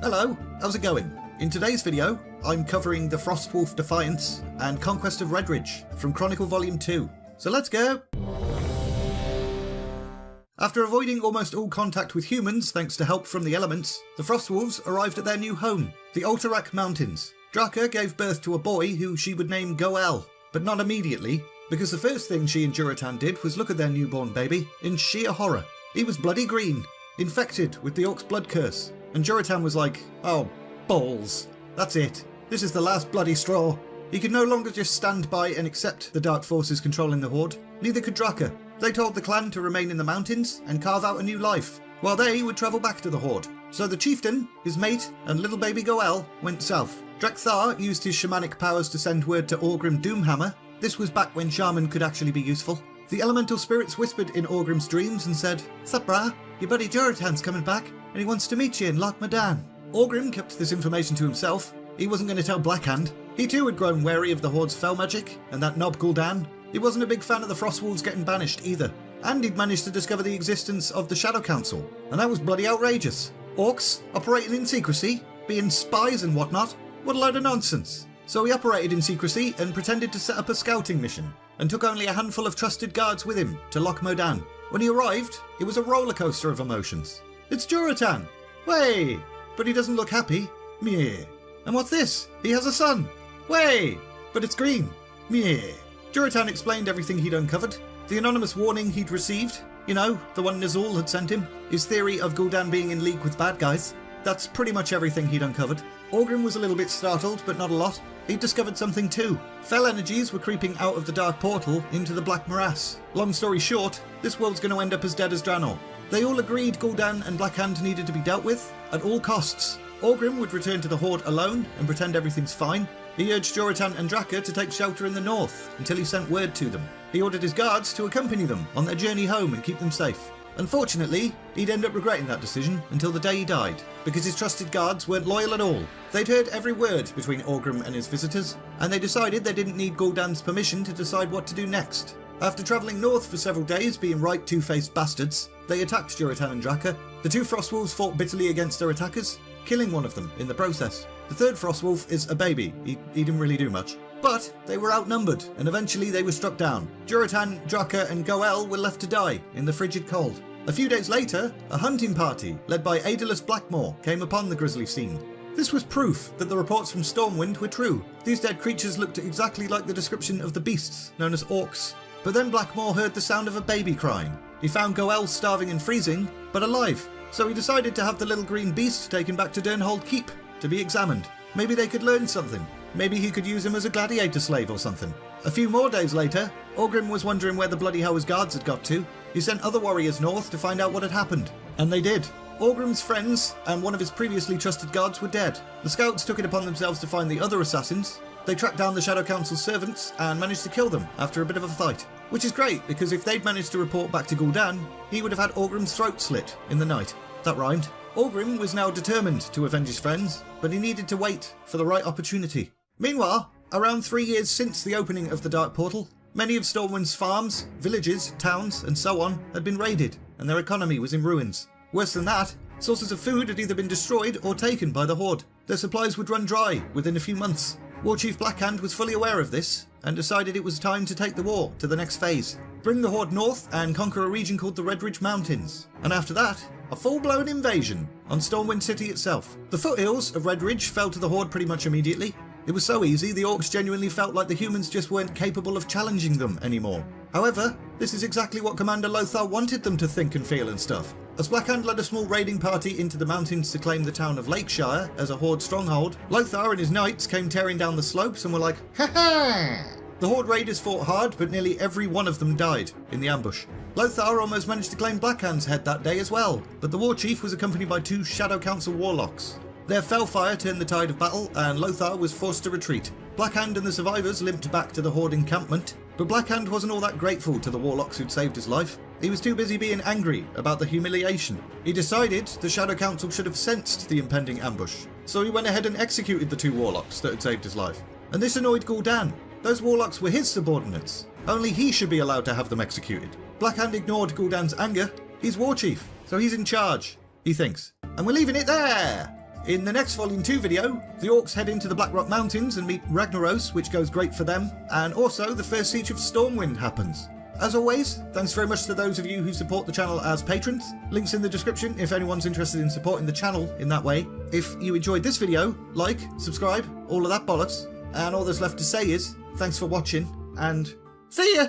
Hello, how's it going? In today's video, I'm covering the Frostwolf Defiance and Conquest of Redridge from Chronicle Volume 2. So let's go! After avoiding almost all contact with humans thanks to help from the elements, the Frostwolves arrived at their new home, the ALTERAC Mountains. Draka gave birth to a boy who she would name Gul'dan, but not immediately, because the first thing she and Durotan did was look at their newborn baby in sheer horror. He was bloody green, infected with the Orc's blood curse, and Durotan was like, oh, balls. That's it. This is the last bloody straw. He could no longer just stand by and accept the dark forces controlling the Horde. Neither could Draka. They told the clan to remain in the mountains and carve out a new life, while they would travel back to the Horde. So the chieftain, his mate, and little baby Gul'dan went south. Drakthar used his shamanic powers to send word to Orgrim Doomhammer. This was back when shaman could actually be useful. The elemental spirits whispered in Orgrim's dreams and said, "Sup brah, your buddy Durotan's coming back, and he wants to meet you in LAKESHIRE." Orgrim kept this information to himself. He wasn't going to tell Blackhand. He too had grown wary of the Horde's fell magic, and that knob Gul'dan. He wasn't a big fan of the Frostwolves getting banished either. And he'd managed to discover the existence of the Shadow Council, and that was bloody outrageous. Orcs operating in secrecy, being spies and whatnot. What a load of nonsense. So he operated in secrecy and pretended to set up a scouting mission, and took only a handful of trusted guards with him to LAKESHIRE. When he arrived, it was a roller coaster of emotions. It's Durotan! Way! But he doesn't look happy. Meh. And what's this? He has a son. Way! But it's green. Meh. Durotan explained everything he'd uncovered. The anonymous warning he'd received. You know, the one Nizul had sent him. His theory of Gul'dan being in league with bad guys. That's pretty much everything he'd uncovered. Orgrim was a little bit startled, but not a lot. He'd discovered something too. Fell energies were creeping out of the dark portal into the black morass. Long story short, this world's going to end up as dead as Draenor. They all agreed Gul'dan and Blackhand needed to be dealt with, at all costs. Orgrim would return to the Horde alone and pretend everything's fine. He urged Durotan and Draka to take shelter in the north until he sent word to them. He ordered his guards to accompany them on their journey home and keep them safe. Unfortunately, he'd end up regretting that decision until the day he died, because his trusted guards weren't loyal at all. They'd heard every word between Orgrim and his visitors, and they decided they didn't need Gul'dan's permission to decide what to do next. After travelling north for several days, being right two-faced bastards, they attacked Durotan and Draka. The two Frostwolves fought bitterly against their attackers, killing one of them in the process. The third Frostwolf is a baby. He didn't really do much. But they were outnumbered, and eventually they were struck down. Durotan, Draka and Gul'dan were left to die in the frigid cold. A few days later, a hunting party led by Aedelus Blackmore came upon the grisly scene. This was proof that the reports from Stormwind were true. These dead creatures looked exactly like the description of the beasts known as orcs. But then Blackmore heard the sound of a baby crying. He found Gul'dan starving and freezing, but alive. So he decided to have the little green beast taken back to Durnhold Keep to be examined. Maybe they could learn something. Maybe he could use him as a gladiator slave or something. A few more days later, Orgrim was wondering where the bloody hell his guards had got to. He sent other warriors north to find out what had happened. And they did. Orgrim's friends and one of his previously trusted guards were dead. The scouts took it upon themselves to find the other assassins. They tracked down the Shadow Council's servants and managed to kill them after a bit of a fight. Which is great, because if they'd managed to report back to Gul'dan, he would have had Orgrim's throat slit in the night. That rhymed. Orgrim was now determined to avenge his friends, but he needed to wait for the right opportunity. Meanwhile, around 3 years since the opening of the Dark Portal, many of Stormwind's farms, villages, towns, and so on had been raided, and their economy was in ruins. Worse than that, sources of food had either been destroyed or taken by the Horde. Their supplies would run dry within a few months. Warchief Blackhand was fully aware of this, and decided it was time to take the war to the next phase. Bring the Horde north and conquer a region called the Redridge Mountains. And after that, a full-blown invasion on Stormwind City itself. The foothills of Redridge fell to the Horde pretty much immediately. It was so easy, the orcs genuinely felt like the humans just weren't capable of challenging them anymore. However, this is exactly what Commander Lothar wanted them to think and feel and stuff. As Blackhand led a small raiding party into the mountains to claim the town of LAKESHIRE as a Horde stronghold, Lothar and his knights came tearing down the slopes and were like, "Ha ha!" The Horde raiders fought hard, but nearly every one of them died in the ambush. Lothar almost managed to claim Blackhand's head that day as well, but the war chief was accompanied by 2 Shadow Council warlocks. Their fellfire turned the tide of battle, and Lothar was forced to retreat. Blackhand and the survivors limped back to the Horde encampment, but Blackhand wasn't all that grateful to the warlocks who'd saved his life. He was too busy being angry about the humiliation. He decided the Shadow Council should have sensed the impending ambush, so he went ahead and executed the 2 warlocks that had saved his life. And this annoyed Gul'dan. Those warlocks were his subordinates. Only he should be allowed to have them executed. Blackhand ignored Gul'dan's anger. He's war chief, so he's in charge, he thinks. And we're leaving it there! In the next Volume 2 video, the orcs head into the Blackrock Mountains and meet Ragnaros, which goes great for them, and also the first siege of Stormwind happens. As always, thanks very much to those of you who support the channel as patrons. Links in the description if anyone's interested in supporting the channel in that way. If you enjoyed this video, like, subscribe, all of that bollocks. And all that's left to say is, thanks for watching, and see ya!